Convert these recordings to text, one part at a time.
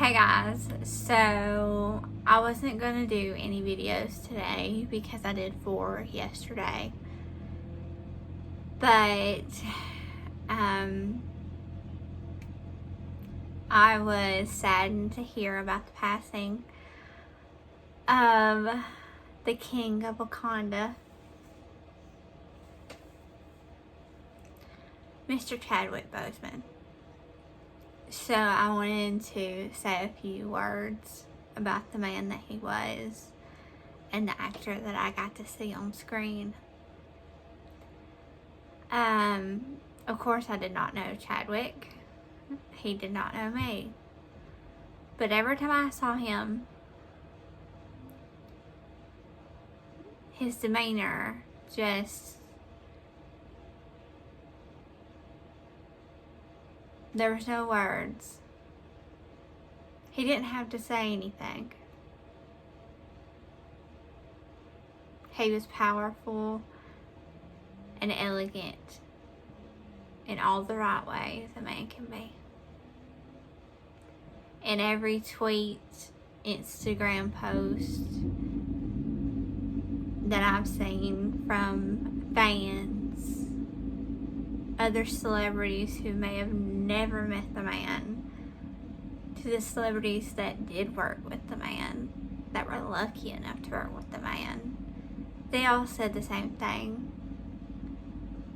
Hey guys, so I wasn't going to do any videos today because I did 4 yesterday, but I was saddened to hear about the passing of the king of Wakanda, Mr. Chadwick Boseman. So I wanted to say a few words about the man that he was and the actor that I got to see on screen. Of course I did not know Chadwick. He did not know me. But every time I saw him, his demeanor just... there was no words. He didn't have to say anything. He was powerful and elegant in all the right ways a man can be. In every tweet, Instagram post that I've seen from fans, other celebrities who may have never met the man, to the celebrities that did work with the man, that were lucky enough to work with the man, they all said the same thing,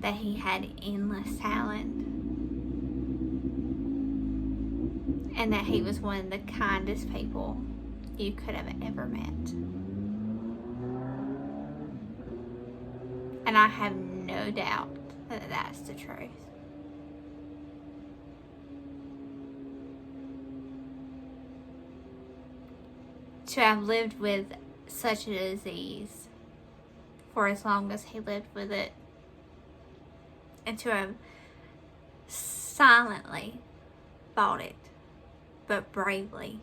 that he had endless talent and that he was one of the kindest people you could have ever met. And I have no doubt that that's the truth. To have lived with such a disease for as long as he lived with it, and to have silently fought it, but bravely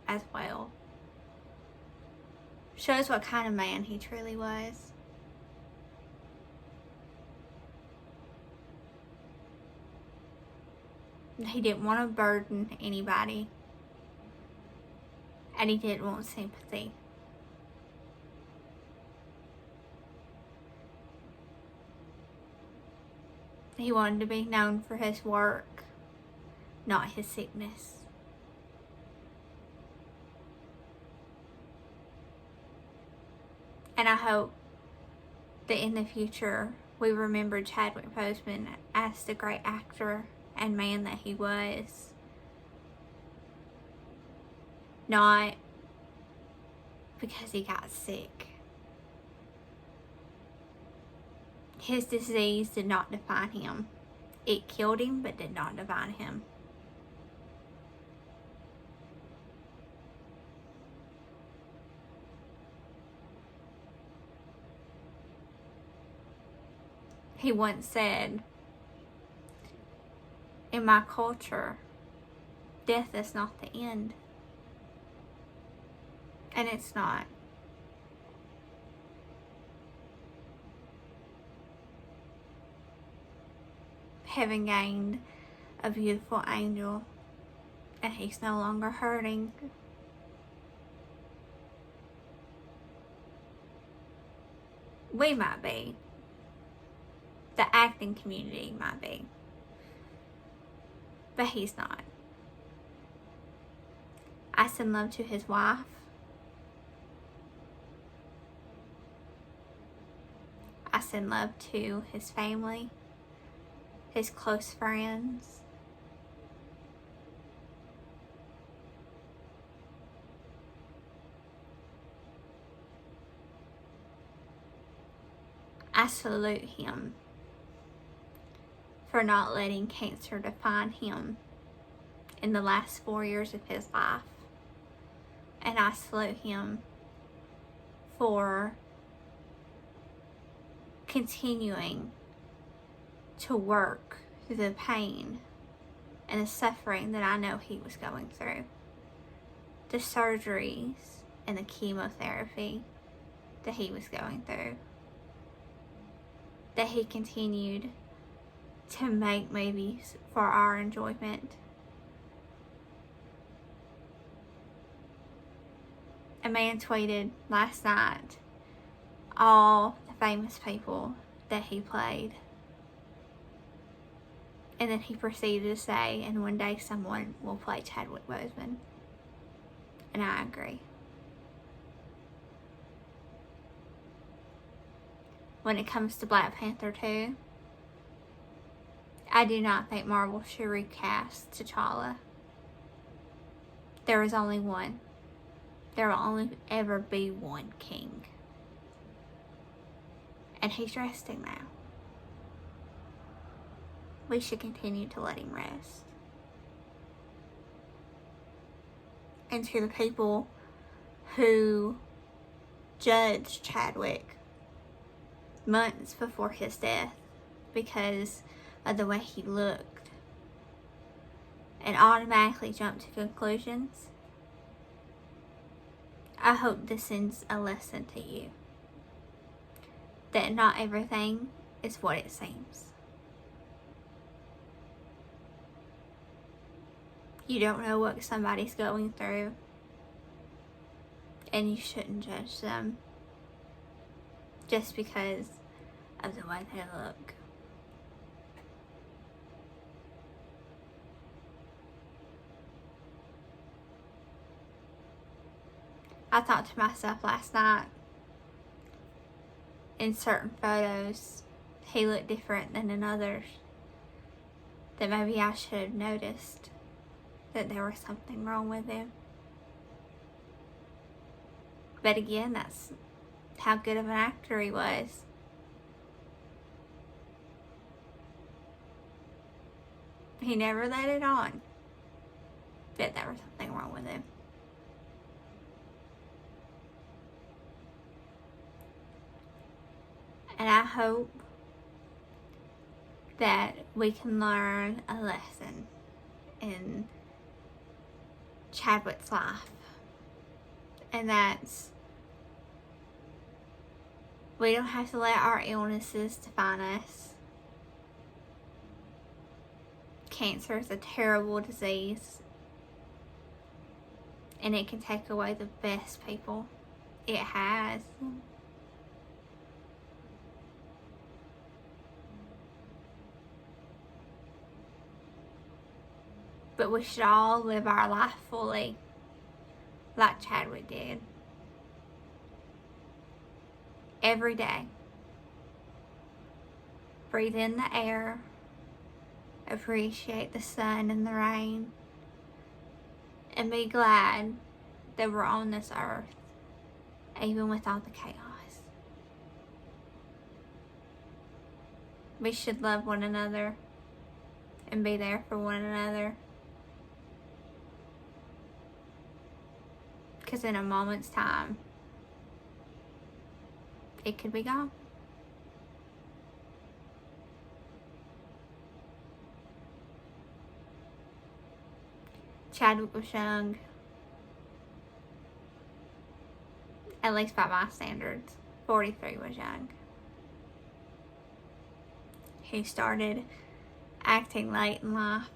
as well, shows what kind of man he truly was. He didn't want to burden anybody, and he didn't want sympathy. He wanted to be known for his work, not his sickness. And I hope that in the future we remember Chadwick Boseman as the great actor and man that he was. Not because he got sick. His disease did not define him. It killed him, but did not define him. He once said, "In my culture, death is not the end." And it's not. Heaven gained a beautiful angel, and he's no longer hurting. We might be. The acting community might be. But he's not. I send love to his wife. I send love to his family, his close friends. I salute him for not letting cancer define him in the last 4 years of his life. And I salute him for continuing to work through the pain and the suffering that I know he was going through. The surgeries and the chemotherapy that he was going through. That he continued to make movies for our enjoyment. A man tweeted last night all the famous people that he played. And then he proceeded to say, and one day someone will play Chadwick Boseman. And I agree. When it comes to Black Panther 2, I do not think Marvel should recast T'Challa. There is only one. There will only ever be one king. And he's resting now. We should continue to let him rest. And to the people who judged Chadwick months before his death because of the way he looked and automatically jumped to conclusions, I hope this sends a lesson to you that not everything is what it seems. You don't know what somebody's going through, and you shouldn't judge them just because of the way they look. I thought to myself last night, in certain photos, he looked different than in others, that maybe I should have noticed that there was something wrong with him. But again, that's how good of an actor he was. He never let it on that there was something wrong with him. And I hope that we can learn a lesson in Chadwick's life. And that's, we don't have to let our illnesses define us. Cancer is a terrible disease, and it can take away the best people. It has. But we should all live our life fully, like Chadwick did. Every day. Breathe in the air. Appreciate the sun and the rain. And be glad that we're on this earth, even with all the chaos. We should love one another and be there for one another. Because in a moment's time, it could be gone. Chadwick was young, at least by my standards. 43 was young. He started acting late in life,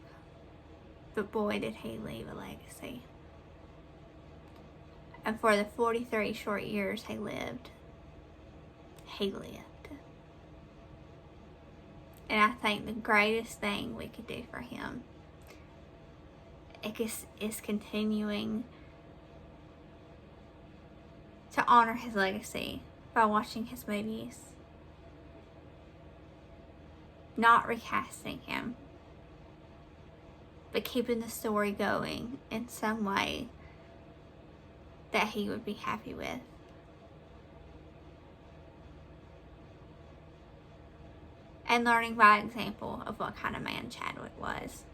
but boy did he leave a legacy. And for the 43 short years he lived. And I think the greatest thing we could do for him is continuing to honor his legacy by watching his movies. Not recasting him, but keeping the story going in some way that he would be happy with. And learning by example of what kind of man Chadwick was.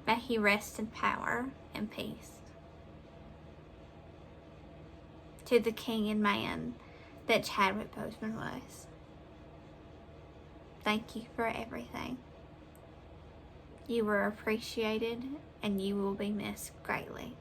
May he rest in power and peace. To the king and man that Chadwick Boseman was. Thank you for everything. You were appreciated and you will be missed greatly.